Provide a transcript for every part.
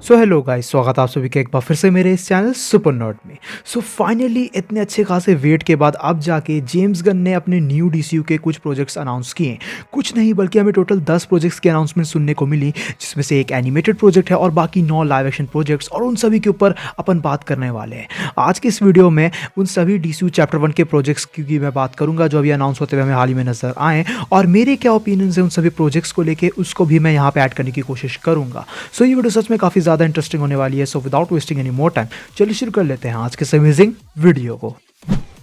So hello guys, स्वागत है आप सभी का एक बार फिर से मेरे इस चैनल सुपर नर्ड में। सो फाइनली इतने अच्छे खासे वेट के बाद अब जाके जेम्स गन ने अपने न्यू डीसीयू के कुछ प्रोजेक्ट्स अनाउंस किए। कुछ नहीं बल्कि हमें टोटल 10 प्रोजेक्ट्स की अनाउंसमेंट सुनने को मिली, जिसमें से एक एनिमेटेड प्रोजेक्ट है और बाकी 9 लाइव एक्शन प्रोजेक्ट्स, और उन सभी के ऊपर अपन बात करने वाले हैं आज के इस वीडियो में। उन सभी डीसीयू चैप्टर 1 के प्रोजेक्ट्स की मैं बात करूंगा जो अभी अनाउंस होते हुए हमें हाल ही में नजर आए, और मेरे क्या ओपिनियंस है उन सभी प्रोजेक्ट्स को लेके उसको भी मैं यहाँ पे ऐड करने की कोशिश करूंगा। सो ये वीडियो सच में काफी ज्यादा इंटरेस्टिंग होने वाली है। So without wasting any more time चलिए शुरू कर लेते हैं आज के इस अमेजिंग वीडियो को।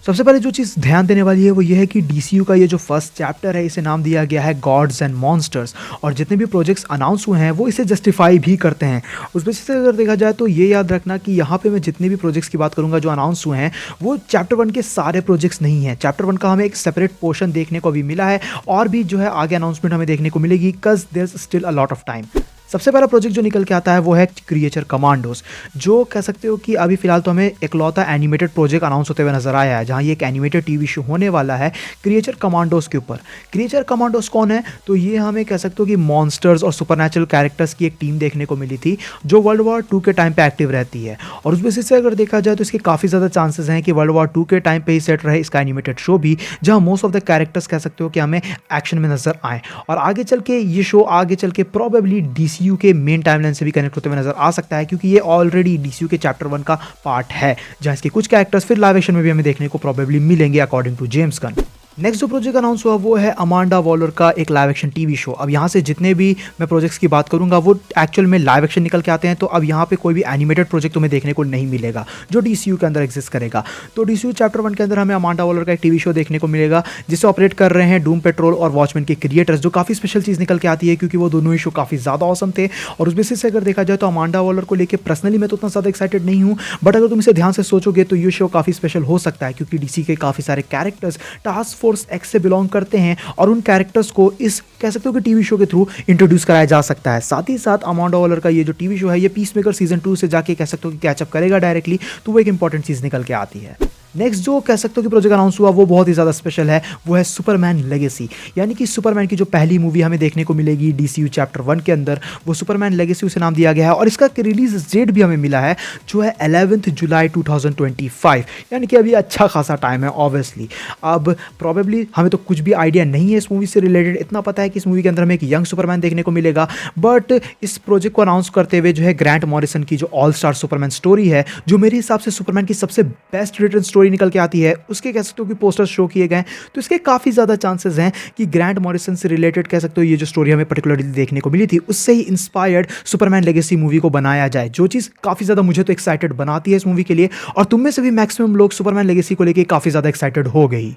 सबसे पहले जो चीज़ ध्यान देने वाली है वो ये है कि डीसीयू का ये जो फर्स्ट चैप्टर है इसे नाम दिया गया है गॉड्स एंड मॉन्स्टर्स, और जितने भी प्रोजेक्ट्स अनाउंस हुए हैं वो इसे जस्टिफाई भी करते हैं। उस बेसिस से अगर देखा जाए तो ये याद रखना कि यहाँ पे मैं जितने भी प्रोजेक्ट्स की बात करूँगा जो अनाउंस हुए हैं वो चैप्टर 1 के सारे प्रोजेक्ट्स नहीं हैं। चैप्टर 1 का हमें एक सेपरेट पोर्शन देखने को अभी मिला है, और भी जो है आगे अनाउंसमेंट हमें देखने को मिलेगी, because there is still a lot of time. सबसे पहला प्रोजेक्ट जो निकल के आता है वो है क्रिएचर कमांडोज, जो कह सकते हो कि अभी फिलहाल तो हमें इकलौता एनिमेटेड प्रोजेक्ट अनाउंस होते हुए नजर आया है, जहां ये एक एनिमेटेड टीवी शो होने वाला है क्रिएचर कमांडोज के ऊपर। क्रिएचर कमांडोज कौन है? तो ये हमें कह सकते हो कि मॉन्स्टर्स और सुपरनैचुरल कैरेक्टर्स की एक टीम देखने को मिली थी जो वर्ल्ड वॉर 2 के टाइम पे एक्टिव रहती है, और उस बेसिस से अगर देखा जाए तो इसके काफ़ी ज़्यादा चांसेस हैं कि वर्ल्ड वॉर 2 के टाइम पे ही सेट रहे इसका एनिमेटेड शो भी, जहाँ मोस्ट ऑफ द कैरेक्टर्स कह सकते हो कि हमें एक्शन में नजर आए, और आगे चल के ये शो आगे चल के प्रोबेबली डीसीयू के मेन टाइमलाइन से भी कनेक्ट होते हुए नजर आ सकता है, क्योंकि ये ऑलरेडी डीसीयू के चैप्टर 1 का पार्ट है, जहां इसके कुछ कैरेक्टर्स फिर लाइव एक्शन में भी हमें देखने को प्रोबेबली मिलेंगे according to James Gunn. Next जो प्रोजेक्ट अनाउंस हुआ वो है अमांडा वॉलर का एक लाइव एक्शन टीवी शो। अब यहाँ से जितने भी मैं प्रोजेक्ट्स की बात करूँगा वो एक्चुअल में लाइव एक्शन निकल के आते हैं, तो अब यहाँ पे कोई भी एनिमेटेड प्रोजेक्ट तुम्हें देखने को नहीं मिलेगा जो डीसीयू के अंदर एग्जिस्ट करेगा। तो डीसीयू चैप्टर 1 के अंदर हमें अमांडा वॉलर का एक टीवी शो देखने को मिलेगा, जिसे ऑपरेट कर रहे हैं डूम पेट्रोल और वॉचमैन के क्रिएटर्स, जो काफ़ी स्पेशल चीज़ निकल के आती है क्योंकि वो दोनों ही शो काफ़ी ज़्यादा औसम थे। और उस बेसिस से अगर देखा जाए तो अमांडा वॉलर को लेकर पर्सनली मैं तो उतना ज़्यादा एक्साइटेड नहीं हूँ, बट अगर तुम इसे ध्यान से सोचोगे तो ये शो काफ़ी स्पेशल हो सकता है, क्योंकि डीसी के काफ़ी सारे कैरेक्टर्स टास्क फोर्स एक्स से बिलोंग करते हैं, और उन कैरेक्टर्स को इस कह सकते हो कि टीवी शो के थ्रू इंट्रोड्यूस कराया जा सकता है। साथ ही साथ अमांडा वॉलर का ये जो टीवी शो है ये पीसमेकर सीजन 2 से जाके कह सकते हो कि कैचअप करेगा डायरेक्टली, तो वो एक इंपॉर्टेंट चीज़ निकल के आती है। नेक्स्ट जो कह सकते हो कि प्रोजेक्ट अनाउंस हुआ वो बहुत ही ज़्यादा स्पेशल है, वो है सुपरमैन लेगेसी, यानी कि सुपरमैन की जो पहली मूवी हमें देखने को मिलेगी डीसीयू चैप्टर 1 के अंदर, वो सुपरमैन लेगेसी उसे नाम दिया गया है, और इसका रिलीज डेट भी हमें मिला है जो है 11 जुलाई 2025, यानी कि अभी अच्छा खासा टाइम है ऑब्वियसली। अब प्रॉबेबली हमें तो कुछ भी आइडिया नहीं है इस मूवी से रिलेटेड, इतना पता है कि इस मूवी के अंदर हमें एक यंग सुपरमैन देखने को मिलेगा, बट इस प्रोजेक्ट को अनाउंस करते हुए जो है ग्रांट मॉरिसन की जो ऑल स्टार सुपरमैन स्टोरी है, जो मेरे हिसाब से सुपरमैन की सबसे बेस्ट रिटन स्टोरी निकल के आती है, उसके कह सकते हो कि पोस्टर्स शो किए गए, तो इसके काफ़ी ज़्यादा चांसेस हैं कि ग्रांट मॉरिसन से रिलेटेड कह सकते हो ये जो स्टोरी हमें पर्टिकुलरली देखने को मिली थी उससे ही इंस्पायर्ड सुपरमैन लेगेसी मूवी को बनाया जाए, जो चीज़ काफ़ी ज़्यादा मुझे तो एक्साइटेड बनाती है इस मूवी के लिए, और तुम में से भी मैक्सिमम लोग सुपरमैन लेगेसी को लेकर काफ़ी ज़्यादा एक्साइटेड हो गई।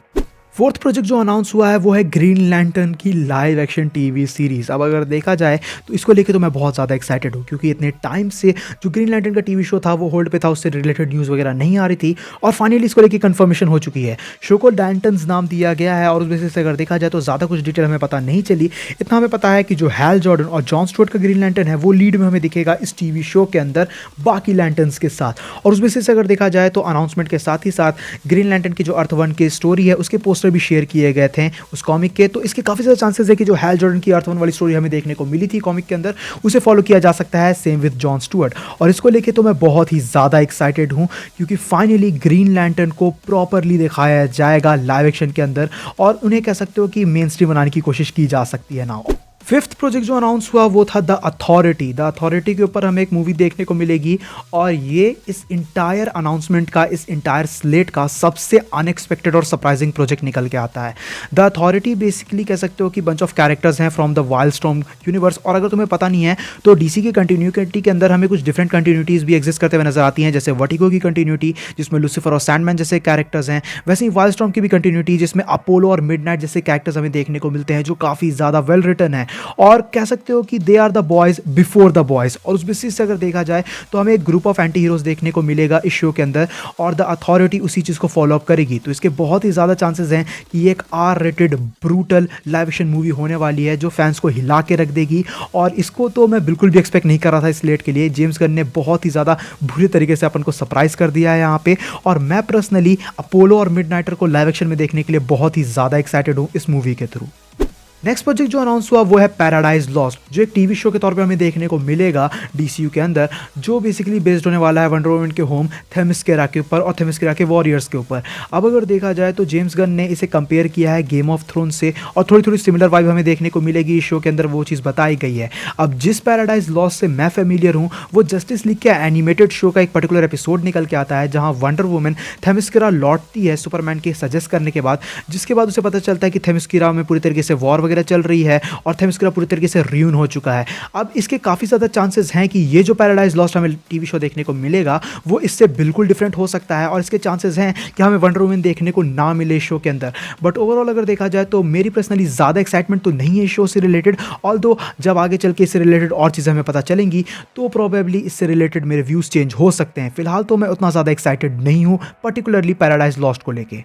फोर्थ प्रोजेक्ट जो अनाउंस हुआ है वो है ग्रीन लैंटर्न की लाइव एक्शन टीवी सीरीज़। अब अगर देखा जाए तो इसको लेके तो मैं बहुत ज़्यादा एक्साइटेड हूँ, क्योंकि इतने टाइम से जो ग्रीन लैंटर्न का टीवी शो था वो होल्ड पे था, उससे रिलेटेड न्यूज़ वगैरह नहीं आ रही थी, और फाइनली इसको लेके कंफर्मेशन हो चुकी है। शो को लैंटर्न्स नाम दिया गया है, और उस बेसिस से अगर देखा जाए तो ज़्यादा कुछ डिटेल हमें पता नहीं चली। इतना हमें पता है कि जो हैल जॉर्डन और जॉन स्टुअर्ट का ग्रीन लैंटर्न है वो लीड में हमें दिखेगा इस टीवी शो के अंदर बाकी लैंटर्न्स के साथ, और उस बेसिस से अगर देखा जाए तो अनाउंसमेंट के साथ ही साथ ग्रीन लैंटर्न की जो अर्थ 1 की स्टोरी है उसके पोस्टर भी शेयर किए गए थे उस कॉमिक के, तो इसके काफी ज्यादा चांसेस है कि जो हैल जॉर्डन की अर्थ 1 वाली स्टोरी हमें देखने को मिली थी कॉमिक के अंदर उसे फॉलो किया जा सकता है, सेम विद जॉन स्टुअर्ट। और इसको लेके तो मैं बहुत ही ज्यादा एक्साइटेड हूं, क्योंकि फाइनली ग्रीन लैंटर्न को प्रॉपरली दिखाया जाएगा लाइव एक्शन के अंदर, और उन्हें कह सकते हो कि मेन स्ट्रीम बनाने की कोशिश की जा सकती है नाउ। फिफ्थ प्रोजेक्ट जो अनाउंस हुआ वो था द अथॉरिटी। द अथॉरिटी के ऊपर हमें एक मूवी देखने को मिलेगी, और ये इस इंटायर अनाउंसमेंट का, इस इंटायर स्लेट का सबसे अनएक्सपेक्टेड और सरप्राइजिंग प्रोजेक्ट निकल के आता है। द अथॉरिटी बेसिकली कह सकते हो कि बंच ऑफ कैरेक्टर्स हैं फ्रॉम द वाइल्डस्टॉर्म यूनिवर्स, और अगर तुम्हें पता नहीं है तो डीसी की कंटिन्यूटी के अंदर हमें कुछ डिफरेंट कंटिन्यूटीज भी एग्जिस्ट करते हुए नजर आती हैं, जैसे वर्टिगो की कंटिन्यूटी जिसमें लूसीफर और सैंडमैन जैसे कैरेक्टर्स हैं, वैसे ही वाइल्डस्टॉर्म की भी कंटिन्यूटी जिसमें अपोलो और मिडनाइट जैसे कैरेक्टर्स हमें देखने को मिलते हैं, जो काफ़ी ज़्यादा वेल रिटन है, और कह सकते हो कि they are the boys before the boys. और उस बेसिस से अगर देखा जाए तो हमें एक ग्रुप ऑफ एंटी हीरोज देखने को मिलेगा इस शो के अंदर, और द अथॉरिटी उसी चीज़ को फॉलो अप करेगी, तो इसके बहुत ही ज़्यादा चांसेस हैं कि ये एक R rated brutal live action movie होने वाली है जो फैंस को हिला के रख देगी, और इसको तो मैं बिल्कुल भी एक्सपेक्ट नहीं कर रहा था इस लेट के लिए। जेम्स गन ने बहुत ही ज़्यादा बुरे तरीके से अपन को सरप्राइज कर दिया है यहाँ पे, और मैं पर्सनली अपोलो और मिडनाइटर को लाइव एक्शन में देखने के लिए बहुत ही ज़्यादा एक्साइटेड हूँ इस मूवी के थ्रू। नेक्स्ट प्रोजेक्ट जो अनाउंस हुआ वो है पैराडाइज लॉस्ट, जो एक टीवी शो के तौर पे हमें देखने को मिलेगा डीसीयू के अंदर, जो बेसिकली बेस्ड होने वाला है वंडर वुमन के होम थेमिस्केरा के ऊपर और थेमिस्केरा के वॉरियर्स के ऊपर। अब अगर देखा जाए तो जेम्स गन ने इसे कंपेयर किया है गेम ऑफ थ्रोन से, और थोड़ी थोड़ी सिमिलर वाइब हमें देखने को मिलेगी इस शो के अंदर, वो चीज़ बताई गई है। अब जिस पैराडाइज लॉस्ट से मैं फेमिलियर हूँ वो जस्टिस लीग के एनिमेटेड शो का एक पर्टिकुलर एपिसोड निकल के आता है जहाँ वंडर वुमन थेमिस्केरा लौटती है सुपरमैन के सजेस्ट करने के बाद, जिसके बाद उसे पता चलता है कि थेमिस्केरा में पूरी तरीके से वॉर वगैरह चल रही है और थेमिस्केरा पूरी तरीके से रियून हो चुका है। अब इसके काफ़ी ज़्यादा चांसेस हैं कि ये जो पैराडाइज लॉस्ट हमें टीवी शो देखने को मिलेगा वो इससे बिल्कुल डिफरेंट हो सकता है, और इसके चांसेस हैं कि हमें वंडर वुमन देखने को ना मिले इस शो के अंदर। बट ओवरऑल अगर देखा जाए तो मेरी पर्सनली ज़्यादा एक्साइटमेंट तो नहीं है इस शो से रिलेटेड, ऑल्दो जब आगे चल के इससे रिलेटेड और चीज़ें हमें पता चलेंगी तो प्रोबेबली इससे रिलेटेड मेरे व्यूज़ चेंज हो सकते हैं। फिलहाल तो मैं उतना ज़्यादा एक्साइटेड नहीं हूँ पर्टिकुलरली पैराडाइज लॉस्ट को लेके।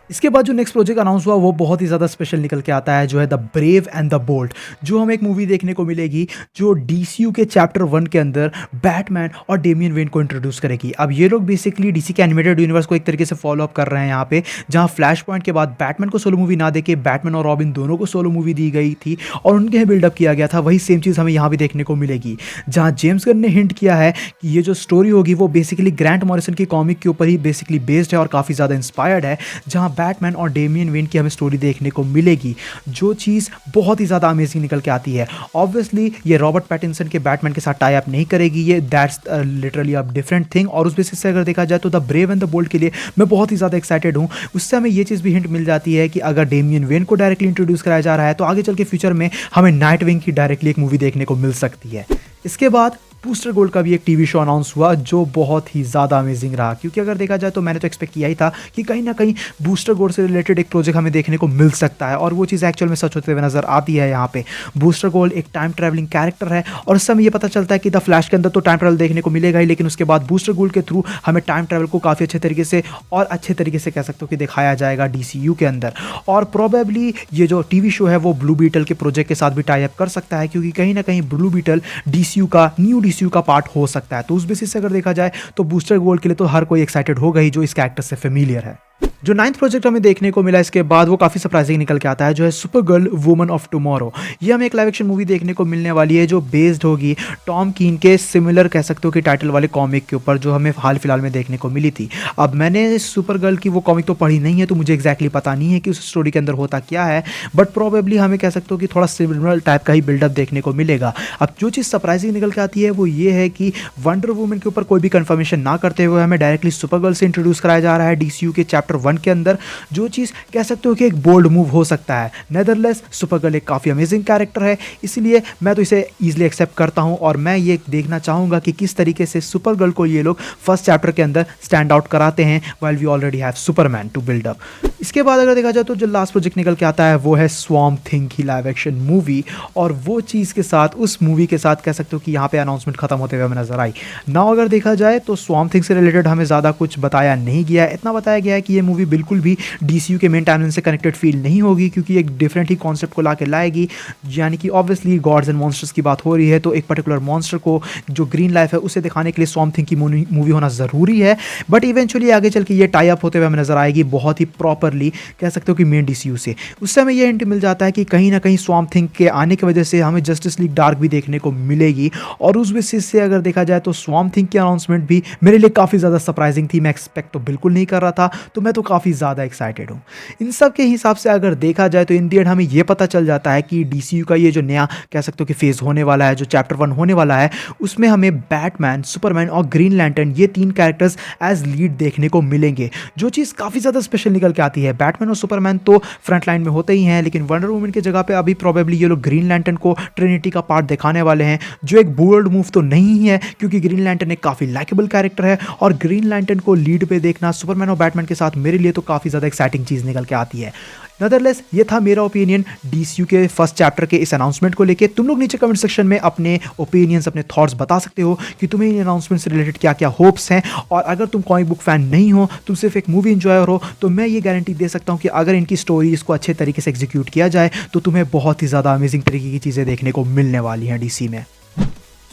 इसके बाद जो नेक्स्ट प्रोजेक्ट अनाउंस हुआ वो बहुत ही ज़्यादा स्पेशल निकल के आता है, जो है the brave and the bold, जो हमें एक मूवी देखने को मिलेगी जो डीसीयू के चैप्टर 1 के अंदर बैटमैन और डेमियन वेन को इंट्रोड्यूस करेगी। अब ये लोग बेसिकली डीसी के एनिमेटेड यूनिवर्स को एक तरीके से फॉलो अप कर रहे हैं यहाँ पे, जहाँ फ्लैश पॉइंट के बाद बैटमैन को सोलो मूवी ना देके बैटमैन और रॉबिन दोनों को सोलो मूवी दी गई थी और उनके यहाँ बिल्डअप किया गया था। वही सेम चीज़ हमें यहाँ भी देखने को मिलेगी, जहाँ जेम्स गन ने हिंट किया है कि ये जो स्टोरी होगी वो बेसिकली ग्रांट मॉरिसन की कॉमिक के ऊपर ही बेसिकली बेस्ड है और काफ़ी ज़्यादा इंस्पायर्ड है, जहाँ बैटमैन और डेमियन वेन की हमें स्टोरी देखने को मिलेगी, जो चीज़ बहुत ही ज़्यादा अमेजिंग निकल के आती है। ऑब्वियसली ये रॉबर्ट पैटिंसन के बैटमैन के साथ टाई अप नहीं करेगी, ये that's literally a different thing, और उस बेसिस से अगर देखा जाए तो the brave and the bold के लिए मैं बहुत ही ज़्यादा एक्साइटेड हूँ। उससे हमें ये चीज़ भी हिंट मिल जाती है कि अगर डेमियन वेन को डायरेक्टली इंट्रोड्यूस कराया जा रहा है तो आगे चल के फ्यूचर में हमें नाइट विंग की डायरेक्टली एक मूवी देखने को मिल सकती है। इसके बाद बूस्टर गोल्ड का भी एक टीवी शो अनाउंस हुआ जो बहुत ही ज़्यादा अमेजिंग रहा, क्योंकि अगर देखा जाए तो मैंने तो एक्सपेक्ट किया ही था कि कहीं ना कहीं बूस्टर गोल्ड से रिलेटेड एक प्रोजेक्ट हमें देखने को मिल सकता है, और वो चीज़ एक्चुअल में सच होते हुए नजर आती है। यहाँ पे बूस्टर गोल्ड एक टाइम ट्रैवलिंग कैरेक्टर है और इससे हमें ये पता चलता है कि द फ्लैश के अंदर तो टाइम ट्रैवल देखने को मिलेगा ही, लेकिन उसके बाद बूस्टर गोल्ड के थ्रू हमें टाइम ट्रैवल को काफ़ी अच्छे तरीके से और अच्छे तरीके से कह सकते हो कि दिखाया जाएगा डीसीयू के अंदर। और प्रोबेबली ये जो टीवी शो है वो ब्लू बीटल के प्रोजेक्ट के साथ भी टाई अप कर सकता है, क्योंकि कहीं ना कहीं ब्लू बीटल डीसीयू का न्यू डीसीयू का पार्ट हो सकता है। तो उस बेसिस से अगर देखा जाए तो बूस्टर गोल्ड के लिए तो हर कोई एक्साइटेड होगा ही जो इस कैरेक्टर से फेमिलियर है। जो 9th प्रोजेक्ट हमें देखने को मिला इसके बाद वो काफ़ी सरप्राइजिंग निकल के आता है, जो है सुपरगर्ल वुमन ऑफ टुमारो। ये हमें एक लाइव एक्शन मूवी देखने को मिलने वाली है जो बेस्ड होगी टॉम कीन के सिमिलर कह सकते हो कि टाइटल वाले कॉमिक के ऊपर, जो हमें हाल फिलहाल में देखने को मिली थी। अब मैंने सुपरगर्ल की वो कॉमिक तो पढ़ी नहीं है तो मुझे एक्जैक्टली पता नहीं है कि उस स्टोरी के अंदर होता क्या है, बट प्रोबेबली हमें कह सकते हो कि थोड़ा सिमिलर टाइप का ही बिल्डअप देखने को मिलेगा। अब जो चीज़ सरप्राइजिंग निकल के आती है वो ये है कि वंडर वुमन के ऊपर कोई भी कंफर्मेशन ना करते हुए हमें डायरेक्टली सुपरगर्ल से इंट्रोड्यूस कराया जा रहा है डीसीयू के चैप्टर 1 के अंदर, जो चीज़ कह सकते हो कि एक बोल्ड मूव हो सकता है। नेदरलेस सुपरगर्ल एक काफ़ी अमेजिंग कैरेक्टर है, इसलिए मैं तो इसे ईजिली एक्सेप्ट करता हूं और मैं ये देखना चाहूँगा कि किस तरीके से सुपरगर्ल को ये लोग फर्स्ट चैप्टर के अंदर स्टैंड आउट कराते हैं, while we already have Superman to build up. इसके बाद अगर देखा जाए तो जो लास्ट प्रोजेक्ट निकल के आता है वो है स्वॉर्म थिंग की लाइव एक्शन मूवी, और वो चीज़ के साथ उस मूवी के साथ कह सकते हो कि यहाँ पे अनाउंसमेंट खत्म होते हुए हमें नजर आई ना। अगर देखा जाए तो स्वॉर्म थिंग से रिलेटेड हमें ज़्यादा कुछ बताया नहीं गया है, इतना बताया गया है कि ये मूवी बिल्कुल भी डीसीयू के मेन टाइमलाइन से कनेक्टेड फील नहीं होगी, क्योंकि एक डिफरेंट ही कॉन्सेप्ट को ला के लाएगी। यानी कि ऑब्वियसली गॉड्स एंड मॉन्स्टर्स की बात हो रही है तो एक पर्टिकुलर मॉन्स्टर को जो ग्रीन लाइफ है उसे दिखाने के लिए स्वॉर्म थिंग की मूवी होना ज़रूरी है, बट इवेंचुअली आगे चल के ये टाई अप होते हुए हमें नजर आएगी बहुत ही प्रॉपरली कह सकते हो कि मेन डीसीयू से। उससे हमें ये हिंट मिल जाता है कि कहीं ना कहीं स्वॉर्म थिंग के आने की वजह से हमें जस्टिस लीग डार्क भी देखने को मिलेगी, और उस बेसिस से अगर देखा जाए तो स्वॉर्म थिंग की अनाउंसमेंट भी मेरे लिए काफ़ी ज़्यादा सरप्राइजिंग थी। मैं एक्सपेक्ट तो बिल्कुल नहीं कर रहा था, तो मैं तो काफ़ी ज़्यादा एक्साइटेड हूँ। इन सब के हिसाब से अगर देखा जाए तो इन दी एंड हमें ये पता चल जाता है कि डीसीयू का ये जो नया कह सकते हो कि फेज होने वाला है, जो चैप्टर 1 होने वाला है, उसमें हमें बैटमैन, सुपरमैन और ग्रीन लैंटर्न ये 3 कैरेक्टर्स एज लीड देखने को मिलेंगे, जो चीज़ काफ़ी ज़्यादा स्पेशल निकल के आती है। बैटमैन और सुपरमैन तो फ्रंट लाइन में होते ही हैं, लेकिन वंडर वुमन की जगह पे अभी प्रोबेबली ये लोग ग्रीन लैंटर्न को ट्रिनिटी का पार्ट दिखाने वाले हैं, जो एक बोल्ड मूव तो नहीं है क्योंकि ग्रीन लैंटर्न एक काफ़ी लाइकेबल कैरेक्टर है, और ग्रीन लैंटर्न को लीड पे देखना सुपरमैन और बैटमैन के साथ मेरे लिए तो काफ़ी ज़्यादा एक्साइटिंग चीज़ निकल के आती है। नदरलेस ये था मेरा ओपिनियन डीसीयू के फर्स्ट चैप्टर के इस अनाउंसमेंट को लेके। तुम लोग नीचे कमेंट सेक्शन में अपने ओपिनियंस, अपने थॉट्स बता सकते हो कि तुम्हें इन अनाउंसमेंट से रिलेटेड क्या क्या होप्स हैं, और अगर तुम कॉमिक बुक फैन नहीं हो, तुम सिर्फ एक मूवी इंजॉयर हो, तो मैं ये गारंटी दे सकता हूँ कि अगर इनकी स्टोरी इसको अच्छे तरीके से एग्जीक्यूट किया जाए तो तुम्हें बहुत ही ज़्यादा अमेजिंग तरीके की चीज़ें देखने को मिलने वाली हैं डीसी में।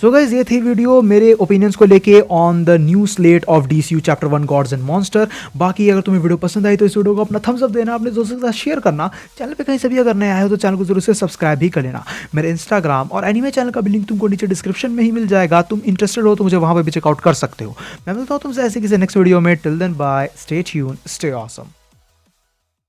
सो गाइज ये थी वीडियो मेरे ओपिनियंस को लेके on the new slate of DCU chapter 1 gods and monster. बाकी अगर तुम्हें वीडियो पसंद आई तो इस वीडियो को अपना थम्स अप देना, अपने दोस्तों के साथ शेयर करना। चैनल पे कहीं से भी अगर नए आए हो तो चैनल को जरूर से सब्सक्राइब भी कर लेना। मेरे इंस्टाग्राम और एनीमे चैनल का भी लिंक तुमको नीचे डिस्क्रिप्शन में ही मिल जाएगा। तुम इंटरेस्टेड हो तो मुझे वहां पर भी चेकआउट कर सकते हो। मैं मिलता हूँ तुमसे ऐसे किसी नेक्स्ट वीडियो में। Till then bye, stay tune, stay awesome.